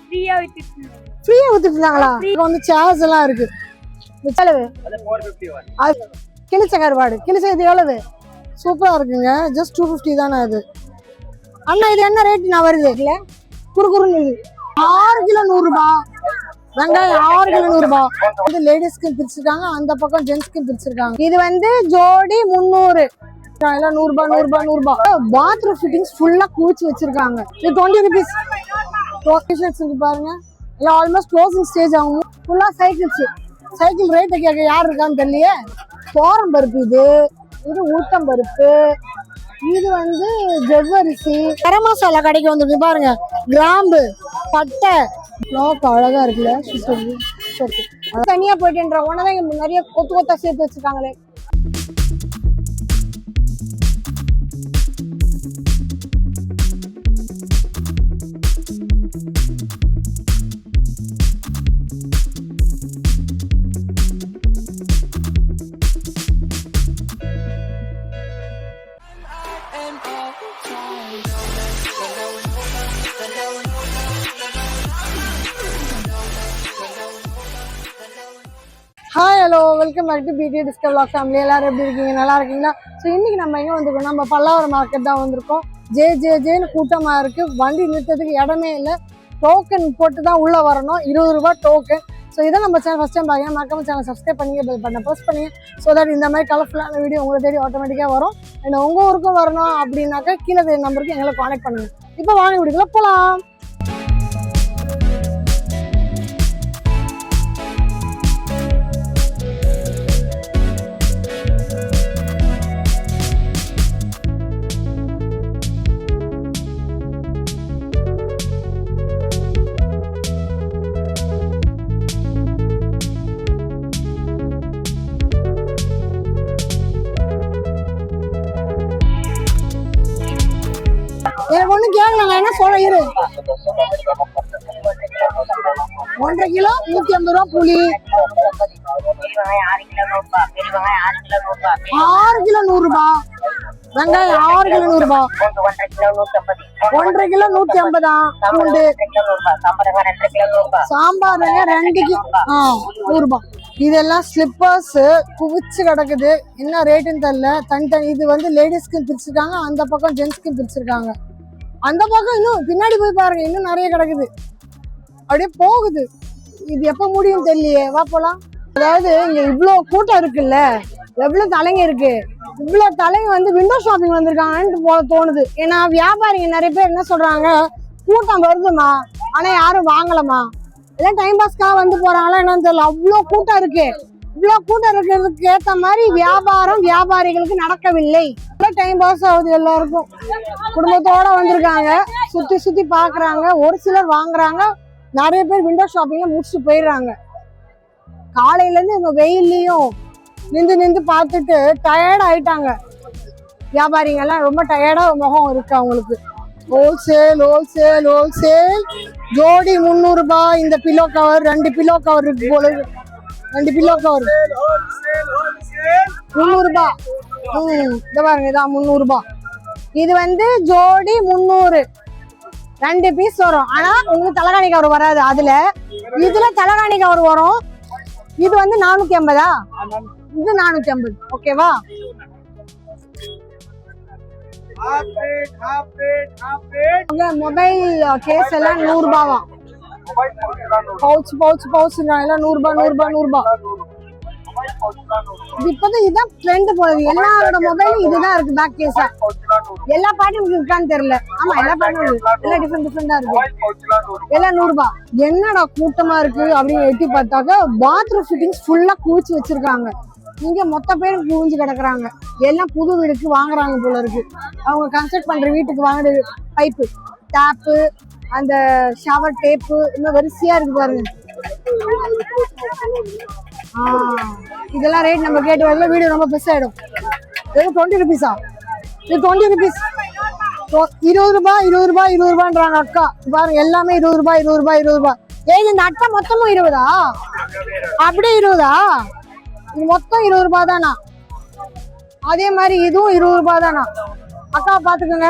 ஃப்ரீயா வித்துட்டு இருந்தாங்களா? வந்து சேர்ஸ் எல்லாம் இருக்கு. கிழிச்ச கருவாடு கிழிச்ச இது எவ்வளவு? சூப்பரா இருக்குங்க. ஜஸ்ட் 250 தானே அது. அண்ணா இது என்ன ரேட் நான் வருது இல்ல குறுகுறுன்னு 6 கிலோ 100 ரூபாய். வெங்காயம் 6 கிலோ 100 ரூபாய். இது லேடிஸ்க்கு பிரிச்சிருக்காங்க, அந்த பக்கம் ஜென்ஸ்க்கு பிரிச்சிருக்காங்க. இது வந்து ஜோடி 300 எல்லாம் 100 ரூபாய் 100 ரூபாய் 100 ரூபாய். பாத்ரூம் ஃபிட்டிங்ஸ் ஃபுல்லா குவிச்சு வச்சிருக்காங்க. இது 20 rupees. இருக்கு பாருங்க. எல்லாம் ஆல்மோஸ்ட் க்ளோசிங் ஸ்டேஜ் ஆகும். ஃபுல்லா சைக்கிள் ரேட்டை கேட்க யார் இருக்கான்னு தெரியலையே. தோரம் பருப்பு இது ஊட்டம் பருப்பு. இது வந்து ஜவ்வரிசி. கரம் மசாலா கடைக்கு வந்துருக்கு பாருங்க. கிராம்பு பட்டை லோக்கு அழகா இருக்குல்ல. தனியா போயிட்டுன்ற உடனே நிறைய கொத்தா சேர்த்து வச்சிருக்காங்களே. Hi hello welcome back to PD discover vlog family. எல்லாரும் எப்படி இருக்கீங்க? நல்லா இருக்கீங்களா? ஸோ இன்னைக்கு நம்ம எங்கே வந்திருக்கோம்? நம்ம பல்லாவரம் மார்க்கெட் தான் வந்திருக்கோம். ஜேன்னு கூட்டமாக இருக்குது. வண்டி நிறுத்தத்துக்கு இடமே இல்லை. டோக்கன் போட்டு தான் உள்ளே வரணும். 20 ரூபாய் டோக்கன். ஸோ இதை நம்ம சேனல் ஃபஸ்ட் டைம் பார்க்கலாம். மறக்காம சேனல் சப்ஸ்கிரைப் பண்ணி பெல் பட்டனை ப்ரெஸ் பண்ணுங்க. ஸோ தட் இந்த மாதிரி கலர்ஃபுல்லான வீடியோ உங்களை தேடி ஆட்டோமேட்டிக்காக வரும். அண்ட் உங்கள் ஊருக்கும் வரணும் அப்படின்னாக்கா கீழே தெரிய நம்பருக்கு எங்களை கான்டாக்ட் பண்ணுங்க. இப்போ வாங்க வீடியோக்குள்ள போகலாம். எனக்கு ஒண்ணு கேட்கலாங்க, என்ன சொல்ல இரு. 1.5 கிலோ 150 ரூபா புளி. 6 கிலோ 100 ரூபாய். வெங்காயம் 6 கிலோ 100 ரூபாய். 1.5 கிலோ 150 தான். பூண்டு சாம்பார் 2 100 ரூபாய். இதெல்லாம் ஸ்லிப்பர்ஸ் குவிச்சு கிடக்குது. என்ன ரேட்டுன்னு தெரியல. தனித்தனி இது வந்து லேடிஸ்க்கு பிரிச்சிருக்காங்க, அந்த பக்கம் ஜென்ஸ்க்கு பிரிச்சிருக்காங்க. அந்த பக்கம் இன்னும் பின்னாடி போய் பாருங்க, இன்னும் நிறைய கிடக்குது. அப்படியே போகுது. இது எப்ப முடியும் தெரியலையே. வா போலாம். அதாவது இங்க இவ்வளவு கூட்டம் இருக்குல்ல, எவ்வளவு தலைங்க இருக்கு. இவ்வளவு தலைங்க வந்து விண்டோ ஷாப்பிங் வந்திருக்காங்கன்னு தோணுது. ஏன்னா வியாபாரிங்க நிறைய பேர் என்ன சொல்றாங்க, கூட்டம் வருதுமா ஆனா யாரும் வாங்கலமா, எல்லாம் டைம் பாஸ்க்காக வந்து போறாங்களா என்னன்னு தெரியல. அவ்வளோ கூட்டம் இருக்கு. இவ்வளவு கூட்டம் இருக்கிறதுக்கு ஏத்த மாதிரி வியாபாரிகளுக்கு நடக்கவில்லை. டைம் பாஸ் ஆகுது. எல்லாருக்கும் குடும்பத்தோட வந்திருக்காங்க, சுத்தி பாக்குறாங்க. ஒரு சிலர் வாங்குறாங்க, நிறைய பேர் விண்டோ ஷாப்பிங்க முடிச்சுட்டு போயிடுறாங்க. காலையில இருந்து இந்த வெயிலையும் நின்று பார்த்துட்டு டயர்ட் ஆயிட்டாங்க. வியாபாரிங்க எல்லாம் ரொம்ப டயர்டா முகம் இருக்கு அவங்களுக்கு. ஹோல்சேல் ஜோடி 300 ரூபாய். இந்த பில்லோ கவர் 2 பில்லோ கவர் இருக்கு போல. 2 பில்லோ கவர் 300 ரூபாய். இத பாருங்க, இதான் 300 ரூபாய். இது வந்து ஜோடி 300, 2 பீஸ் வரும். ஆனா உங்களுக்கு தலகாணி கவர் வராது. இதுல தலகாணி கவர் வரும். இது வந்து 450. இது 450. ஓகேவா? மொபைல் கேஸ் எல்லாம் 100 ரூபாவா. பவுச் எல்லாம் 100 ரூபாய். இப்பதான் இதுதான் ட்ரெண்ட் போகுது. எல்லாரோட மொபைலும் இதுதான் இருக்கு. பேக் கேஸ் எல்லா பாட்டும் இருக்கான்னு தெரியல. ஆமா, எல்லா பாட்டும் எல்லாம் டிஃபரெண்டா இருக்கு. எல்லாம் 100 ரூபாய். என்னடா கூட்டமா இருக்கு அப்படின்னு எட்டி பார்த்தாக்க பாத்ரூம் ஃபிட்டிங்ஸ் ஃபுல்லா குவிச்சு வச்சிருக்காங்க. இங்க மொத்த பேர் குவிஞ்சு கிடக்குறாங்க. எல்லாம் புது வீடுக்கு வாங்குறாங்க போல இருக்கு. அவங்க கன்ஸ்ட்ரக்ட் பண்ற வீட்டுக்கு வாங்குற பைப்பு, டேப்பு, அந்த ஷவர் டேப்பு இன்னும் வரிசையா இருக்கு பாருங்க. இதெல்லாம் ரேட் நம்ம கேட்டு வரல. வீடியோ ரொம்ப பெருசா ஆயிடும். 20 rupees. இது 20 rupees. 20 ரூபாய்ன்றாங்க அக்கா. பாருங்க, எல்லாமே 20 ரூபாய். ஏன் இந்த அட்டை மொத்தமும் 20? அப்படியே 20? இது மொத்தம் 20 ரூபாய் தானா? அதே மாதிரி இதுவும் 20 ரூபாய் தானா? அக்கா பாத்துக்கோங்க.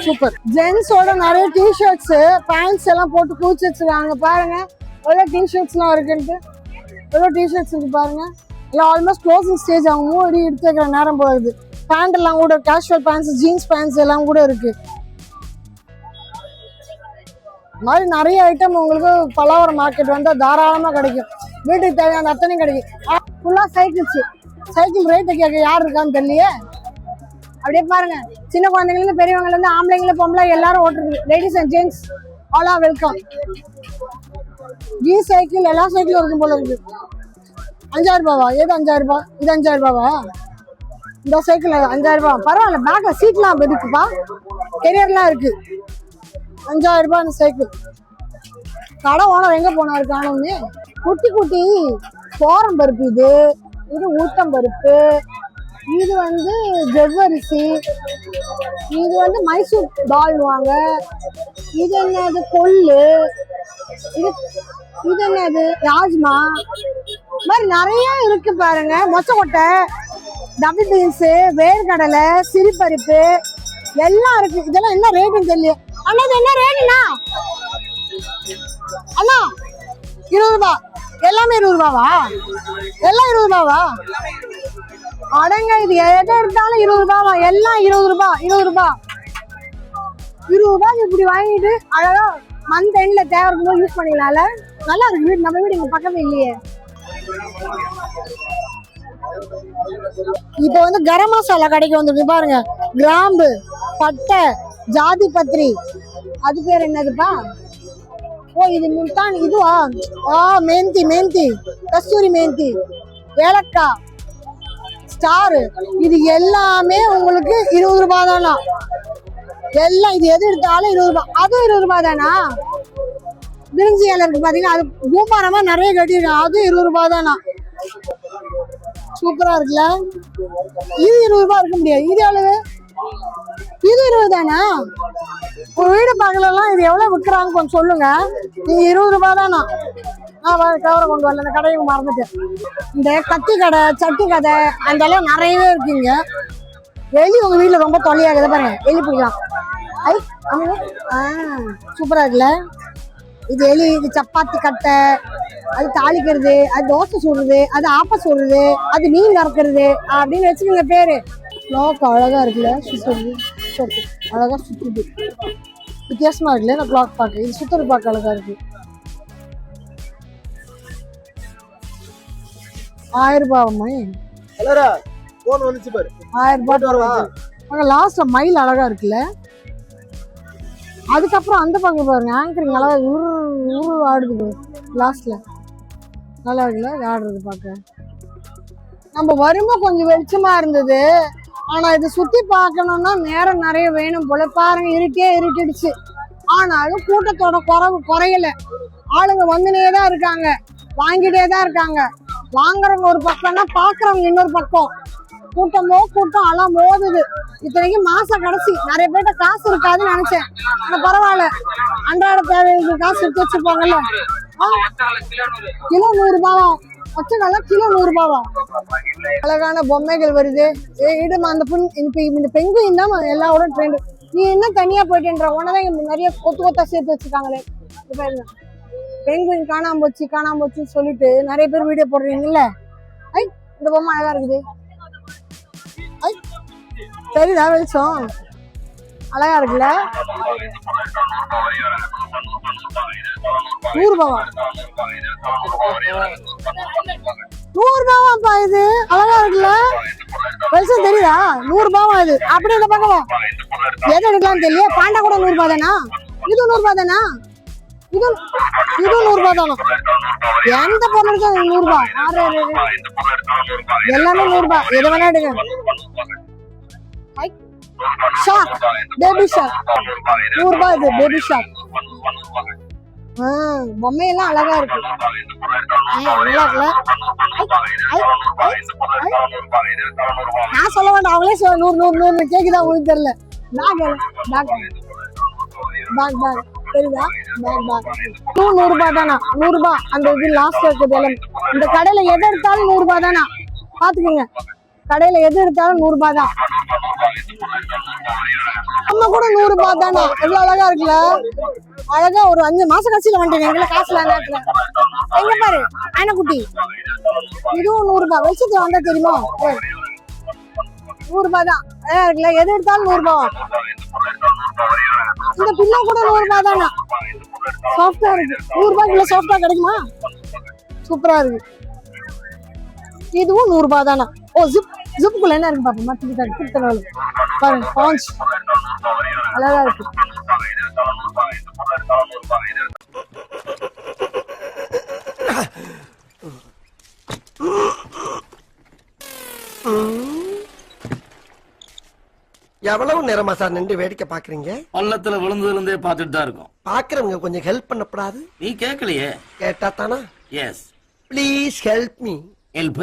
சூப்பர். ஜென்ஸோட நிறைய டிஷர்ட்ஸ் பேண்ட்ஸ் எல்லாம் போட்டு குவிச்சு வச்சிருக்காங்க பாருங்க. எவ்வளோ டிஷர்ட்ஸ்லாம் இருக்குன்ட்டு எவ்வளோ டிஷர்ட்ஸ் இருக்கு பாருங்க. இல்லை ஆல்மோஸ்ட் க்ளோசிங் ஸ்டேஜ் அவங்க மூடி எடுத்து வைக்கிற நேரம் போகுது. பேண்ட் எல்லாம் கூட கேஷுவல் பேண்ட்ஸ் ஜீன்ஸ் பேண்ட்ஸ் எல்லாம் கூட இருக்கு. இந்த மாதிரி நிறைய ஐட்டம் உங்களுக்கு பல்லாவரம் மார்க்கெட் வந்தால் தாராளமாக கிடைக்கும். வீட்டுக்கு தேவையான அத்தனையும் கிடைக்கும். ஃபுல்லாக சைக்கிள் ரேட்டு கேட்க யார் இருக்கான்னு தெரியலையே. அப்படியே பாருங்க, சின்ன குழந்தைங்கலேருந்து பெரியவங்கலேருந்து ஆம்பளைங்களும் பொம்பளை எல்லாரும் ஓட்டுறது. Ladies and gents all are welcome. Cycle எல்லா சைக்கிளும் இருக்கும் போல இருக்கு. 5000 ரூபாவா? எது 5000 ரூபாய்? இது 5000 ரூபாவா? இந்த சைக்கிள் 5000 ரூபாய். பரவாயில்ல, பேக்ல சீட்லாம் இருக்குப்பா, கெரியர்லாம் இருக்கு. 5000 ரூபாய் அந்த சைக்கிள். கடை ஓனர் எங்க போனாரு காணும்னு. குட்டி குட்டி சோரம் பருப்பு, இது ஊத்தம் பருப்பு, இது வந்து ஜவ்வரிசி, இது வந்து மைசூர் தால்வாங்க, இது என்னது கொள்ளு, இது என்னது ராஜ்மா, மாதிரி நிறைய இருக்கு பாருங்க. மொச்சக்கொட்டை, டபுள் பீன்ஸ், வேர்க்கடலை, சிறுபருப்பு எல்லாம் இருக்கு. இதெல்லாம் என்ன ரேட்டுன்னு தெரியல. அண்ணா இது என்ன ரேட்டுண்ணா? அண்ணா 20 ரூபாய். எல்லாமே 20 ரூபாவா? எல்லாம் 20 ரூபாவா? அடங்க, இது எதை எடுத்தாலும் 20 ரூபாவா? எல்லாம் 20 ரூபாய். 20 ரூபாய் 20 ரூபாய்க்கு இப்படி வாங்கிட்டு அழகா மந்த் எண்ட்ல தேவை இருக்கும்போது யூஸ் பண்ணிக்கலாம்ல. நல்லா இருக்கு. வீடு நம்ம வீடு இங்க பக்கமே இல்லையே. இப்போ வந்து கரம் மசாலா கடைக்கு வந்துருக்கு பாருங்க. கிராம்பு, பட்டை, ஜாதி பத்திரி, அது பேர் என்னதுப்பா? ஓ இது முல்தான். இதுவா? மேந்தி, கஸ்தூரி மேந்தி, ஏலக்காய், ஸ்டார், இது எல்லாமே உங்களுக்கு 20 ரூபாய் தானா? எல்லாம் இது எது எடுத்தாலும் 20 ரூபாய். அதுவும் 20 ரூபாய் தானா? பிரிஞ்சி இலை இருக்கு பாத்தீங்கன்னா, அது பூமாரமா நிறைய கட்டிருக்கேன். அதுவும் 20 ரூபாய் தானா? சூப்பரா இருக்குல்ல. இது 20 ரூபாய் இருக்க முடியாது. இது எவ்வளவு? இது 20 தானா? ஒரு வீடு பார்க்கலாம். இது எவ்வளவு விற்கிறாங்க கொஞ்சம் சொல்லுங்க. நீங்க 20 ரூபாய் தானா? கவரை கொண்டு வரல, இந்த கடையை மறந்துட்டு. இந்த கத்தி கடை, சட்டி கடை அந்த எல்லாம் நிறையவே இருக்குங்க. எலி உங்க வீட்டுல ரொம்ப தொல்லையாகுது பாருங்க. எலி பிடிக்கலாம். சூப்பரா இருக்குல்ல. இது எலி, இது சப்பாத்தி கட்டை, அது தாளிக்கிறது, அது தோசை சுடுறது, அது ஆப்ப சுடுறது, அது மீன் கறக்கிறது அப்படின்னு வச்சுக்கோங்க பேரு. கிளாக் அழகா இருக்குல்ல, சுத்துறது அழகா சுத்துது. வித்தியாசமா இருக்குல்ல இந்த கிளாக் பார்க்க. இது சுத்துறது பார்க்க அழகா இருக்கு. 1000 ரூபாய். 1000 ரூபாய். லாஸ்ட்ல மயில் அழகா இருக்குல்ல. அதுக்கப்புறம் அந்த பக்கம் பாருங்க, ஆங்கரிங் அழகா ஊரு ஆடுது லாஸ்ட்ல. நல்லா இருக்குல்ல ஆடுறது பார்க்க. நம்ம வரும்போது கொஞ்சம் வெளிச்சமா இருந்தது. ஆனா இது சுத்தி பார்க்கணும்னா நேரம் நிறைய வேணும் போல. பாருங்க, இருட்டிடுச்சு. ஆனாலும் கூட்டத்தோட குறையல. ஆளுங்க வந்துனே தான் இருக்காங்க, வாங்கிட்டே தான் இருக்காங்க. வாங்குறவங்க ஒரு பக்கம்னா பாக்குறவங்க இன்னொரு பக்கம். கூட்டம் அலாம் மோதுது. இத்தனைக்கு மாச கடைசி, நிறைய பேர்ட்ட காசு இருக்காதுன்னு நினைச்சேன். ஆனா பரவாயில்ல, அன்றாட தேவைக்கு காசு எடுத்து வச்சிருப்பாங்கல்ல. கிலோ 100 ரூபாவா? பச்சைக்கடலை கிலோ 100 ரூபாவா? அழகான பொம்மைகள் வருது. இந்த பெங்குயின் தான் எல்லாரோட ட்ரெண்ட். நீ என்ன தனியா போயிட்டேன்ற உடனே நிறைய கொத்தா சேர்த்து வச்சிருக்காங்களே. பெங்குயின் காணாம போச்சுன்னு சொல்லிட்டு நிறைய பேர் வீடியோ போடுறீங்கல்ல. இந்த பொம்மை அழகா இருக்குது. சரிதா வெளிச்சம் அழகா இருக்குல்ல. 100 ரூபாவா? 100 ரூபாவாப்பா. இது அழகா இருக்குல்ல, வெளிச்சம் தெரியுதா? 100 ரூபாவா இது? அப்படி இந்த பக்கமா எது எடுக்கலாம்னு தெரியல. பாண்டா கூட 100 ரூபாய் தானா? இது 100 ரூபாய் தானா? இது 100 ரூபாய் தானா? எந்த பொருளுக்கு 100 ரூபாய்? எல்லாமே 100 ரூபாய். எது வேணா எடுங்க. ஷார்க், பேபி ஷார்க் 100 ரூபாய். இது பேபி ஷார்க். பொம்மையெல்லாம் அழகா இருக்கு. நல்லா இருக்குல்ல. நான் சொல்ல வேண்டாம், அவங்களே 100 கேக்குதா உங்களுக்கு தெரியல. பேக் தெரியுதா? பேக் 100 ரூபாய் தானா? 100 ரூபாய். அந்த இது லாஸ்ட் இருக்குது. இந்த கடையில எது எடுத்தாலும் 100 ரூபாய் தானா? பாத்துக்கோங்க, கடையில எது எடுத்தாலும் 100 ரூபாய் தான். நம்ம கூட 100 ரூபாய் தானா? எவ்வளவு அழகா இருக்குல்ல. அழகா ஒரு 5 மாசம் கட்சியில வந்துட்டேன் எங்களை காசுல நேரத்துல. எங்க பாரு ஆனைக்குட்டி, இதுவும் 100 ரூபாய். வெளிச்சத்துல வந்தா தெரியுமா? 100 ரூபாய் தான். அழகா இருக்குல்ல. எது எடுத்தாலும் 100 ரூபாய். இந்த பில்லோ கூட 100 ரூபாய் தானா? சாஃப்டா இருக்கு. 100 ரூபாய்க்குள்ள சாஃப்டா கிடைக்குமா? சூப்பரா இருக்கு. இதுவும் 100 ரூபாய் தானா? ஓ ஜிப்புக்குள்ள என்ன இருக்கு பாப்போமா? திருத்தணி பாருங்க, பாஞ்ச் அழகா இருக்கு. எவ்வளவு நேரமா சார் நின்று வேடிக்கை பாக்குறீங்க? பள்ளத்துல விழுந்ததுல இருந்தே பாத்துட்டு தான் இருக்கும். பாக்குறவங்க கொஞ்சம் ஹெல்ப் பண்ணப்படாது? நீ கேட்கலையே. கேட்டா தானா? Yes please help me. Help